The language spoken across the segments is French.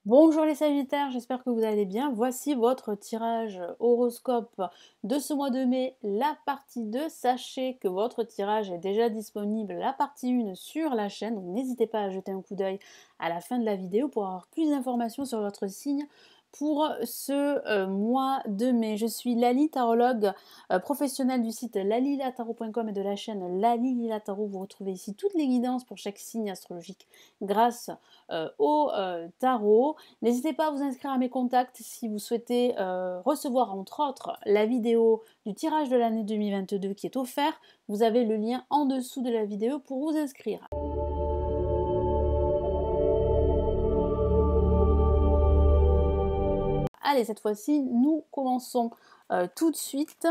Bonjour les Sagittaires, j'espère que vous allez bien. Voici votre tirage horoscope de ce mois de mai, la partie 2. Sachez que votre tirage est déjà disponible, la partie 1 sur la chaîne. Donc n'hésitez pas à jeter un coup d'œil à la fin de la vidéo pour avoir plus d'informations sur votre signe pour ce mois de mai. Je suis Lali, tarologue professionnelle du site lalilatarot.com et de la chaîne Lali Lila Tarot. Vous retrouvez ici toutes les guidances pour chaque signe astrologique grâce au tarot. N'hésitez pas à vous inscrire à mes contacts si vous souhaitez recevoir entre autres la vidéo du tirage de l'année 2022 qui est offert. Vous avez le lien en dessous de la vidéo pour vous inscrire. Allez, cette fois-ci, nous commençons tout de suite.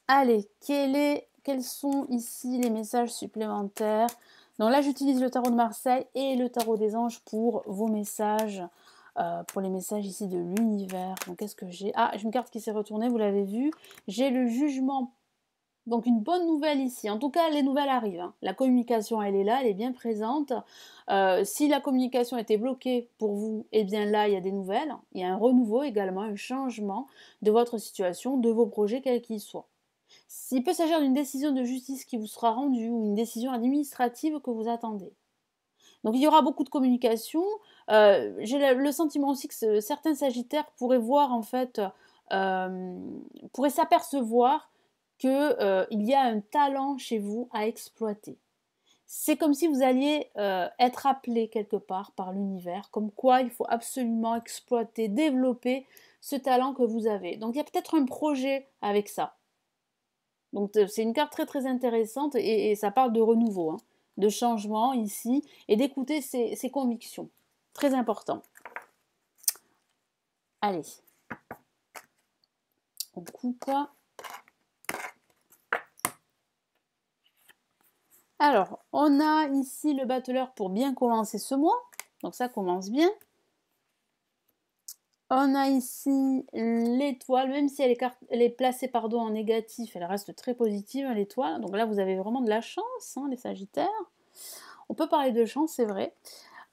Allez, quels sont ici les messages supplémentaires? Donc là, j'utilise le tarot de Marseille et le tarot des anges pour vos messages, pour les messages ici de l'univers. Donc qu'est-ce que j'ai? Ah, j'ai une carte qui s'est retournée, vous l'avez vu. J'ai le jugement. Donc une bonne nouvelle ici. En tout cas, les nouvelles arrivent, hein. La communication, elle est là, elle est bien présente. Si la communication était bloquée pour vous, eh bien là, il y a des nouvelles. Il y a un renouveau également, un changement de votre situation, de vos projets, quels qu'ils soient. Il peut s'agir d'une décision de justice qui vous sera rendue ou une décision administrative que vous attendez. Donc il y aura beaucoup de communication. J'ai le sentiment aussi que certains sagittaires pourraient voir en fait, pourraient s'apercevoir qu'il y a un talent chez vous à exploiter. C'est comme si vous alliez être appelé quelque part par l'univers, comme quoi il faut absolument exploiter, développer ce talent que vous avez. Donc il y a peut-être un projet avec ça. Donc c'est une carte très très intéressante et ça parle de renouveau, hein, de changement ici et d'écouter ses convictions. Très important. Allez, on coupe. Alors, on a ici le battleur pour bien commencer ce mois. Donc ça commence bien. On a ici l'étoile, même si elle est placée en négatif, elle reste très positive, l'étoile. Donc là, vous avez vraiment de la chance, hein, les Sagittaires. On peut parler de chance, c'est vrai.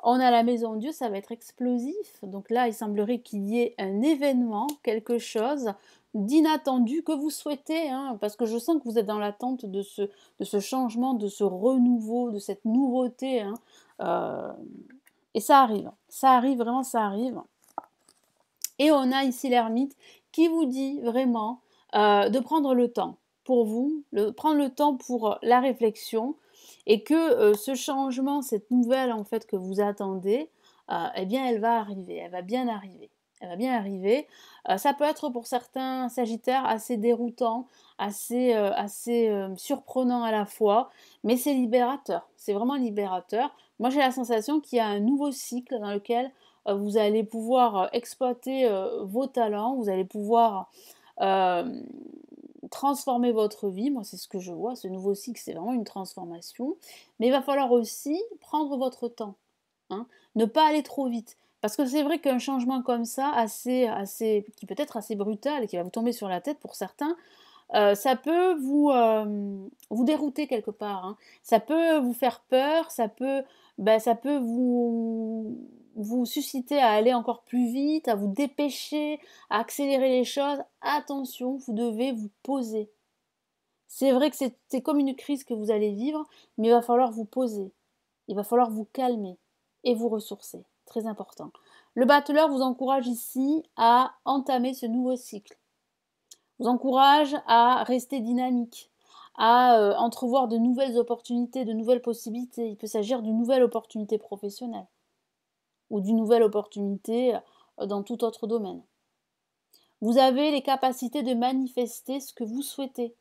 On a la maison de Dieu, ça va être explosif. Donc là, il semblerait qu'il y ait un événement, quelque chose d'inattendu que vous souhaitez, hein, parce que je sens que vous êtes dans l'attente de ce changement, de ce renouveau, de cette nouveauté. Hein. Et ça arrive, vraiment ça arrive. Et on a ici l'ermite qui vous dit vraiment de prendre le temps pour vous, prendre le temps pour la réflexion et que ce changement, cette nouvelle en fait que vous attendez, eh bien elle va arriver, elle va bien arriver. Elle va bien arriver. Ça peut être pour certains Sagittaires assez déroutant, assez surprenant à la fois, mais c'est libérateur. C'est vraiment libérateur. Moi j'ai la sensation qu'il y a un nouveau cycle dans lequel vous allez pouvoir exploiter vos talents, vous allez pouvoir euh, transformer votre vie. Moi, c'est ce que je vois. Ce nouveau cycle, c'est vraiment une transformation. Mais il va falloir aussi prendre votre temps, hein, ne pas aller trop vite. Parce que c'est vrai qu'un changement comme ça, qui peut être assez brutal et qui va vous tomber sur la tête pour certains, ça peut vous dérouter quelque part. Hein. Ça peut vous faire peur, ça peut vous susciter à aller encore plus vite, à vous dépêcher, à accélérer les choses. Attention, vous devez vous poser. C'est vrai que c'est comme une crise que vous allez vivre, mais il va falloir vous poser. Il va falloir vous calmer et vous ressourcer. Très important. Le battleur vous encourage ici à entamer ce nouveau cycle, vous encourage à rester dynamique, à entrevoir de nouvelles opportunités, de nouvelles possibilités. Il peut s'agir d'une nouvelle opportunité professionnelle ou d'une nouvelle opportunité dans tout autre domaine. Vous avez les capacités de manifester ce que vous souhaitez.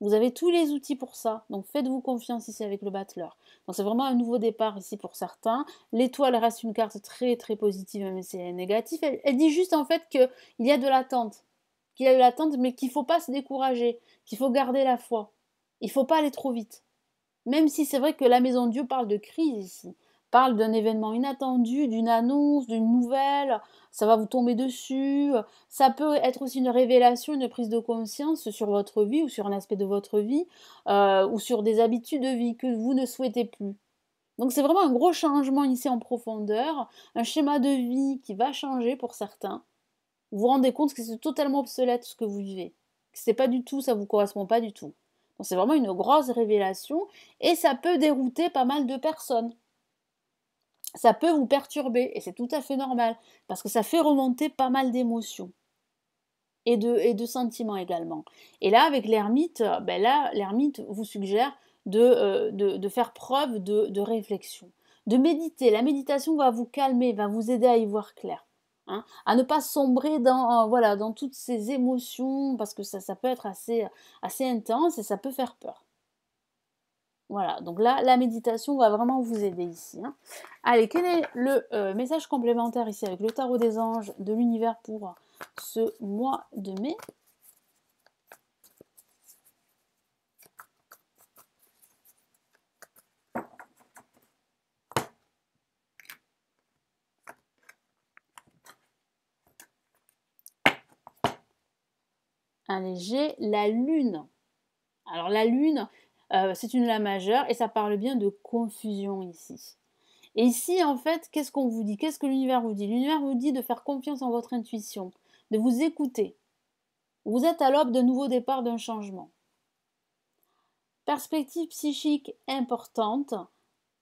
Vous avez tous les outils pour ça, donc faites-vous confiance ici avec le battleur. Donc c'est vraiment un nouveau départ ici pour certains. L'étoile reste une carte très très positive, même si elle est négative. Elle dit juste en fait qu'il y a de l'attente, mais qu'il ne faut pas se décourager, qu'il faut garder la foi. Il ne faut pas aller trop vite. Même si c'est vrai que la Maison de Dieu parle de crise ici, parle d'un événement inattendu, d'une annonce, d'une nouvelle, ça va vous tomber dessus, ça peut être aussi une révélation, une prise de conscience sur votre vie ou sur un aspect de votre vie, ou sur des habitudes de vie que vous ne souhaitez plus. Donc c'est vraiment un gros changement ici en profondeur, un schéma de vie qui va changer pour certains. Vous vous rendez compte que c'est totalement obsolète ce que vous vivez. Que c'est pas du tout, ça vous correspond pas du tout. Donc c'est vraiment une grosse révélation et ça peut dérouter pas mal de personnes. Ça peut vous perturber et c'est tout à fait normal parce que ça fait remonter pas mal d'émotions et de sentiments également. Et là, avec l'ermite, ben là, l'ermite vous suggère de faire preuve de réflexion, de méditer. La méditation va vous calmer, va vous aider à y voir clair. Hein, à ne pas sombrer dans, voilà, dans toutes ces émotions, parce que ça peut être assez intense et ça peut faire peur. Voilà, donc là, la méditation va vraiment vous aider ici. Hein. Allez, quel est le message complémentaire ici avec le tarot des anges de l'univers pour ce mois de mai? Allez, j'ai la lune. Alors la lune, c'est une la majeure et ça parle bien de confusion ici. Et ici, en fait, qu'est-ce qu'on vous dit? Qu'est-ce que l'univers vous dit? L'univers vous dit de faire confiance en votre intuition, de vous écouter. Vous êtes à l'aube d'un nouveau départ, d'un changement. Perspective psychique importante.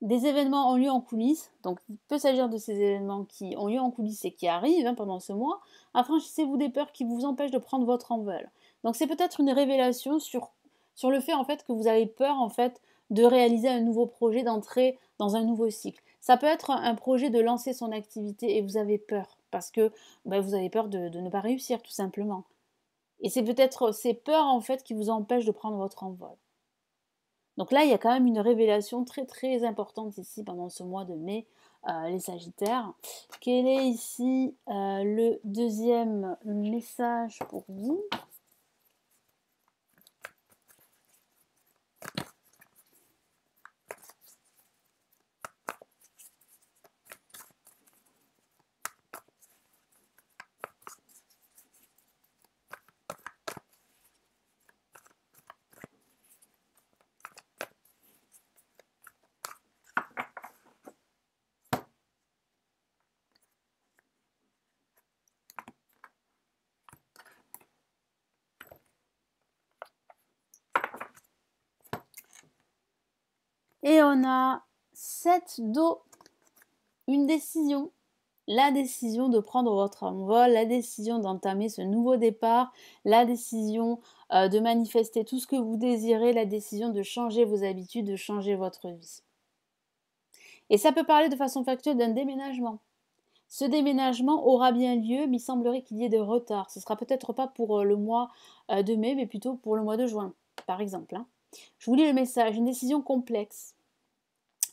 Des événements ont lieu en coulisses, donc il peut s'agir de ces événements qui ont lieu en coulisses et qui arrivent pendant ce mois. Affranchissez-vous des peurs qui vous empêchent de prendre votre envol. Donc c'est peut-être une révélation sur le fait en fait que vous avez peur en fait de réaliser un nouveau projet, d'entrer dans un nouveau cycle. Ça peut être un projet de lancer son activité et vous avez peur parce que vous avez peur de ne pas réussir tout simplement. Et c'est peut-être ces peurs en fait qui vous empêchent de prendre votre envol. Donc là, il y a quand même une révélation très très importante ici pendant ce mois de mai, les Sagittaires. Quel est ici le deuxième message pour vous? Et on a 7 d'eau, une décision. La décision de prendre votre envol, la décision d'entamer ce nouveau départ, la décision de manifester tout ce que vous désirez, la décision de changer vos habitudes, de changer votre vie. Et ça peut parler de façon factuelle d'un déménagement. Ce déménagement aura bien lieu, mais il semblerait qu'il y ait des retards. Ce ne sera peut-être pas pour le mois de mai, mais plutôt pour le mois de juin, par exemple. Hein. Je vous lis le message. Une décision complexe.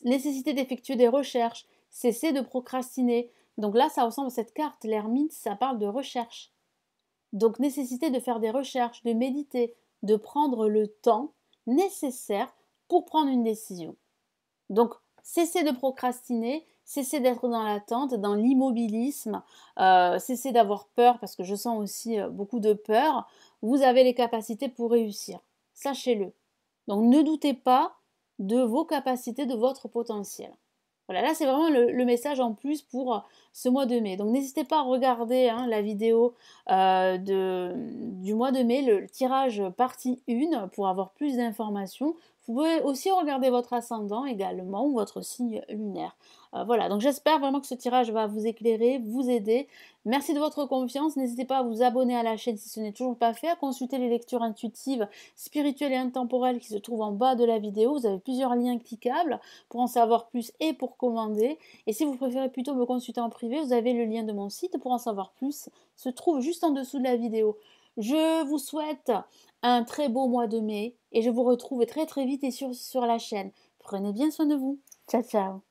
Nécessité d'effectuer des recherches. Cesser de procrastiner. Donc là, ça ressemble à cette carte. L'ermite, ça parle de recherche. Donc nécessité de faire des recherches, de méditer, de prendre le temps nécessaire pour prendre une décision. Donc, cessez de procrastiner, cessez d'être dans l'attente, dans l'immobilisme, cessez d'avoir peur, parce que je sens aussi beaucoup de peur. Vous avez les capacités pour réussir. Sachez-le. Donc, ne doutez pas de vos capacités, de votre potentiel. Voilà, là c'est vraiment le message en plus pour ce mois de mai. Donc n'hésitez pas à regarder la vidéo du mois de mai, le tirage partie 1 pour avoir plus d'informations. Vous pouvez aussi regarder votre ascendant également ou votre signe lunaire. Voilà, donc j'espère vraiment que ce tirage va vous éclairer, vous aider. Merci de votre confiance. N'hésitez pas à vous abonner à la chaîne si ce n'est toujours pas fait, à consulter les lectures intuitives, spirituelles et intemporelles qui se trouvent en bas de la vidéo. Vous avez plusieurs liens cliquables pour en savoir plus et pour commander. Et si vous préférez plutôt me consulter en privé, vous avez le lien de mon site pour en savoir plus. Il se trouve juste en dessous de la vidéo. Je vous souhaite un très beau mois de mai et je vous retrouve très très vite et sur la chaîne. Prenez bien soin de vous. Ciao ciao.